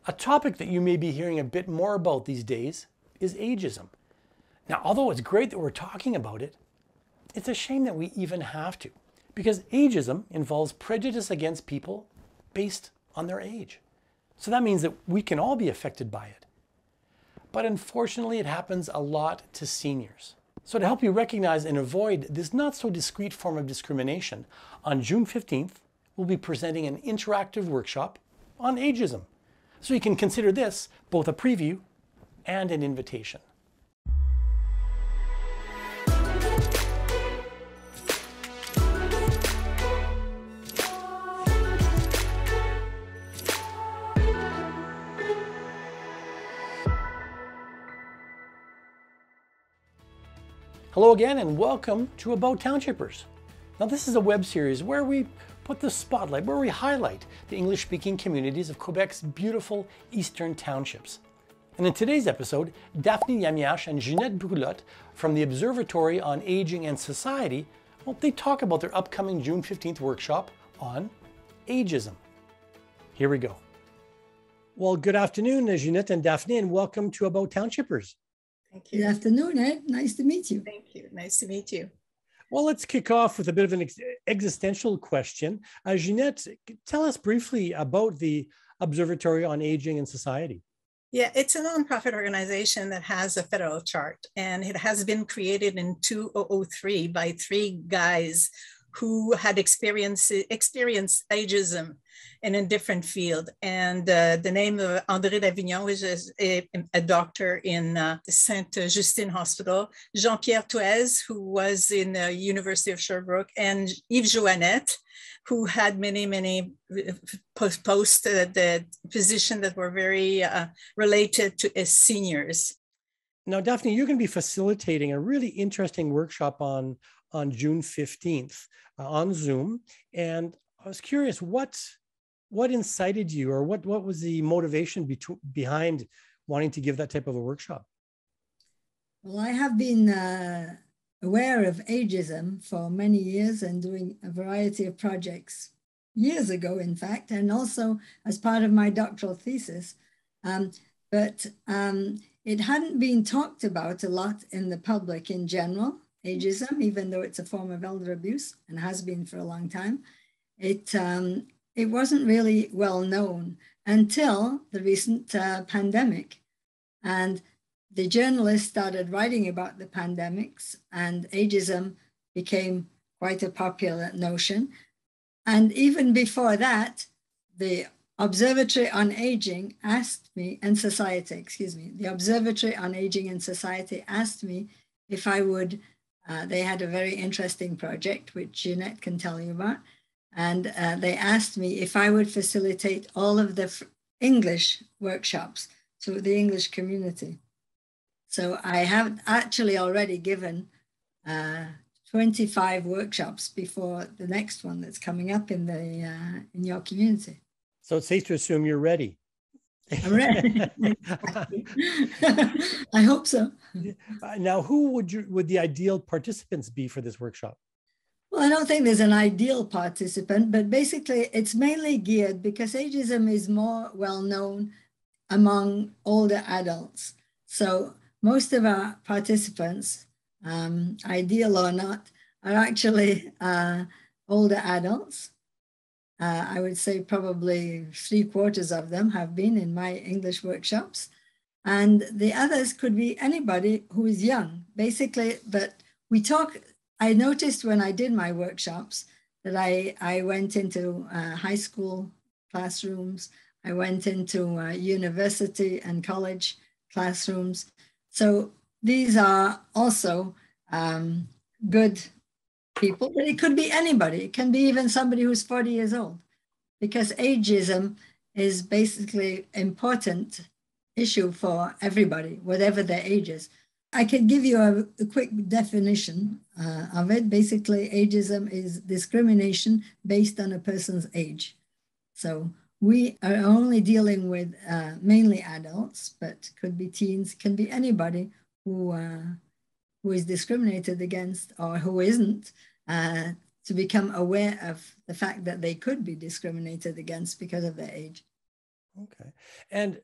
A topic that you may be hearing a bit more about these days is ageism. Now, although it's great that we're talking about it, it's a shame that we even have to, because ageism involves prejudice against people based on their age. So that means that we can all be affected by it. But unfortunately, it happens a lot to seniors. So to help you recognize and avoid this not so discreet form of discrimination, on June 15th, we'll be presenting an interactive workshop on ageism. So you can consider this both a preview and an invitation. Hello again and welcome to About Townshippers. Now this is a web series where we put the spotlight, where we highlight the English-speaking communities of Quebec's beautiful eastern townships. And in today's episode, Daphne Nahmiash and Ginette Brûlotte from the Observatory on Aging and Society, well, they talk about their upcoming June 15th workshop on ageism. Here we go. Well, good afternoon, Ginette and Daphne, and welcome to About Townshippers. Thank you. Good afternoon, Ed. Nice to meet you. Thank you. Nice to meet you. Well, let's kick off with a bit of an existential question. Ginette, tell us briefly about the Observatory on Aging and Society. Yeah, it's a nonprofit organization that has a federal chart, and it has been created in 2003 by three guys who had experienced ageism in a different field. And the name of André Davignon, which is a doctor in Sainte Justine Hospital, Jean-Pierre Touez, who was in the University of Sherbrooke, and Yves Joannette, who had many posts the position that were very related to seniors. Now, Daphne, you're going to be facilitating a really interesting workshop on June 15th on Zoom. And I was curious, what incited you, or what was the motivation behind wanting to give that type of a workshop? Well, I have been aware of ageism for many years and doing a variety of projects years ago, in fact, and also as part of my doctoral thesis. But it hadn't been talked about a lot in the public in general, ageism, even though it's a form of elder abuse and has been for a long time. It wasn't really well known until the recent pandemic. And the journalists started writing about the pandemics, and ageism became quite a popular notion. And even before that, the Observatory on Aging asked me, and Society, excuse me, the Observatory on Aging and Society asked me if I would, they had a very interesting project, which Ginette can tell you about. And they asked me if I would facilitate all of the English workshops to the English community. So I have actually already given 25 workshops before the next one that's coming up in your community. So it's safe to assume you're ready. I'm ready. I hope so. Now, who would the ideal participants be for this workshop? Well, I don't think there's an ideal participant, but basically it's mainly geared because ageism is more well known among older adults. So most of our participants, ideal or not, are actually older adults. I would say probably 3/4 of them have been in my English workshops. And the others could be anybody who is young, basically. But I noticed when I did my workshops that I went into high school classrooms, I went into university and college classrooms. So these are also good people, but it could be anybody. It can be even somebody who's 40 years old, because ageism is basically important issue for everybody, whatever their age is. I can give you a quick definition of it. Basically, ageism is discrimination based on a person's age. So we are only dealing with mainly adults, but could be teens, can be anybody who is discriminated against or who isn't, to become aware of the fact that they could be discriminated against because of their age. Okay. And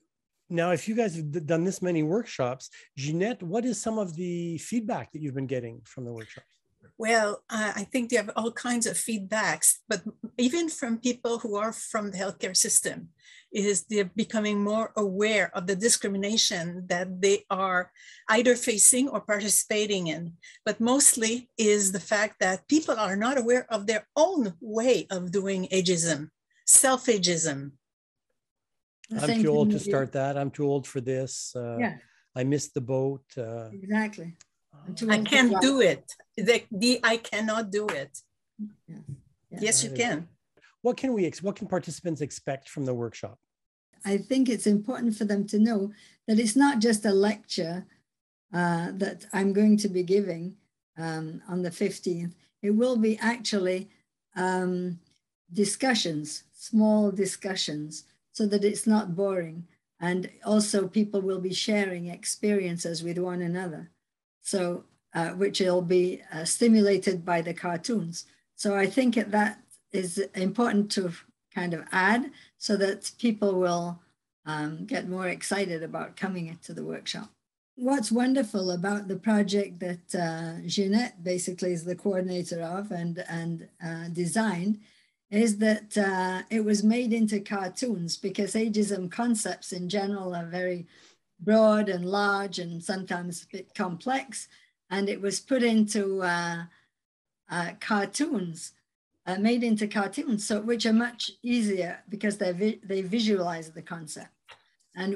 now, if you guys have done this many workshops, Ginette, what is some of the feedback that you've been getting from the workshops? Well, I think they have all kinds of feedbacks, but even from people who are from the healthcare system, is they're becoming more aware of the discrimination that they are either facing or participating in. But mostly is the fact that people are not aware of their own way of doing ageism, self-ageism. I'm too old to start that. I'm too old for this. Yeah. I missed the boat. Exactly. I can't do it. I cannot do it. Yeah. Yeah. Yes, you can. What can participants expect from the workshop? I think it's important for them to know that it's not just a lecture that I'm going to be giving on the 15th. It will be actually discussions, small discussions, so that it's not boring. And also people will be sharing experiences with one another. So, which will be stimulated by the cartoons. So I think that is important to kind of add so that people will get more excited about coming to the workshop. What's wonderful about the project that Ginette basically is the coordinator of and designed is that it was made into cartoons, because ageism concepts in general are very broad and large and sometimes a bit complex. And it was put into cartoons, made into cartoons, so which are much easier because they visualize the concept. And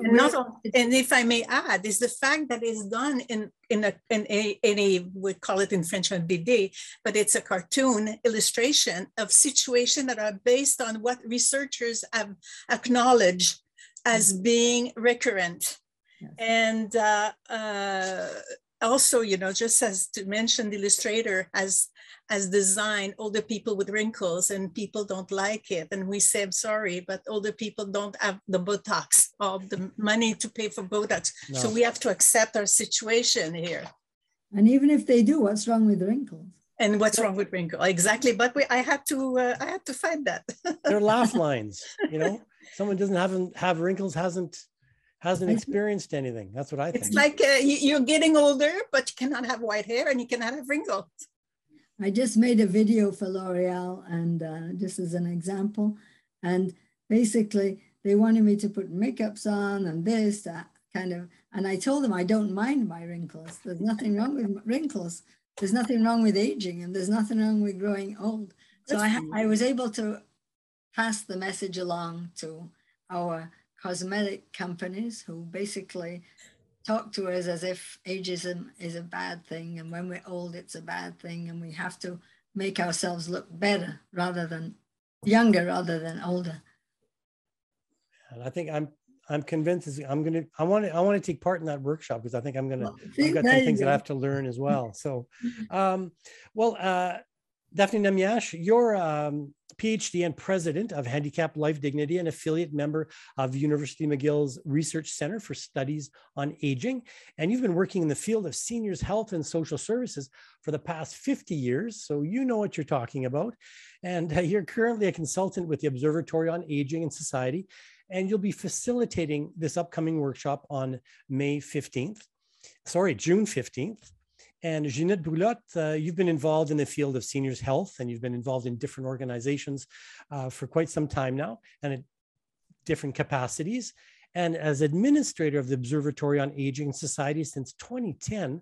if I may add, is the fact that it's done in a we call it in French un BD, but it's a cartoon illustration of situations that are based on what researchers have acknowledged as being recurrent. Yes. And also, you know, just as to mention, the illustrator has designed older people with wrinkles, and people don't like it. And we say, I'm sorry, but older people don't have the Botox or the money to pay for Botox. No. So we have to accept our situation here. And even if they do, what's wrong with wrinkles? And what's wrong with wrinkles? Exactly. But I had to find that. They're laugh lines, you know. Someone doesn't have wrinkles hasn't experienced anything. That's what I think. It's like you're getting older, but you cannot have white hair and you cannot have wrinkles. I just made a video for L'Oreal, and just as an example, and basically they wanted me to put makeups on and this, that kind of, and I told them I don't mind my wrinkles. There's nothing wrong with wrinkles. There's nothing wrong with aging, and there's nothing wrong with growing old. So I was able to pass the message along to our cosmetic companies, who basically talk to us as if ageism is a bad thing, and when we're old it's a bad thing, and we have to make ourselves look better rather than younger rather than older. And I think I'm convinced I want to take part in that workshop, because I think I've got some things that I have to learn as well. So Daphne Nahmiash, you're PhD and president of Handicap Life Dignity, and affiliate member of University McGill's Research Center for Studies on Aging. And you've been working in the field of seniors' health and social services for the past 50 years. So you know what you're talking about. And you're currently a consultant with the Observatory on Aging and Society. And you'll be facilitating this upcoming workshop on June 15th. And Ginette Brûlotte, you've been involved in the field of seniors' health, and you've been involved in different organizations for quite some time now, and at different capacities. And as administrator of the Observatory on Aging and Society since 2010,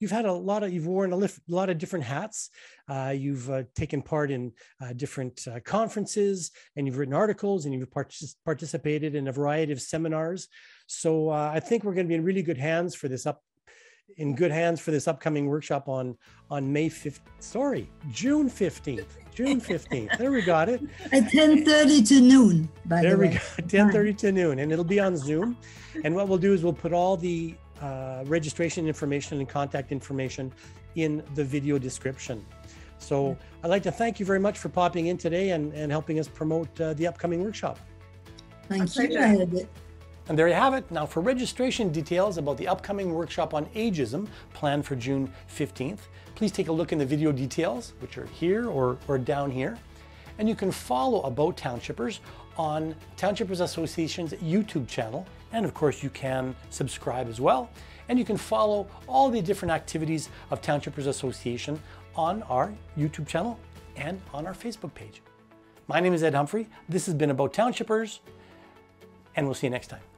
you've worn a lot of different hats. You've taken part in different conferences, and you've written articles, and you've participated in a variety of seminars. So I think we're going to be in really good hands for this upcoming workshop on June 15th. June 15th. There we got it. At 10:30 to noon, by the way. There we go, 10:30 to noon. And it'll be on Zoom. And what we'll do is we'll put all the registration information and contact information in the video description. So I'd like to thank you very much for popping in today and helping us promote the upcoming workshop. Thank you. And there you have it. Now, for registration details about the upcoming workshop on ageism planned for June 15th, please take a look in the video details, which are here or down here. And you can follow About Townshippers on Townshippers Association's YouTube channel. And of course, you can subscribe as well. And you can follow all the different activities of Townshippers Association on our YouTube channel and on our Facebook page. My name is Ed Humphrey. This has been About Townshippers, and we'll see you next time.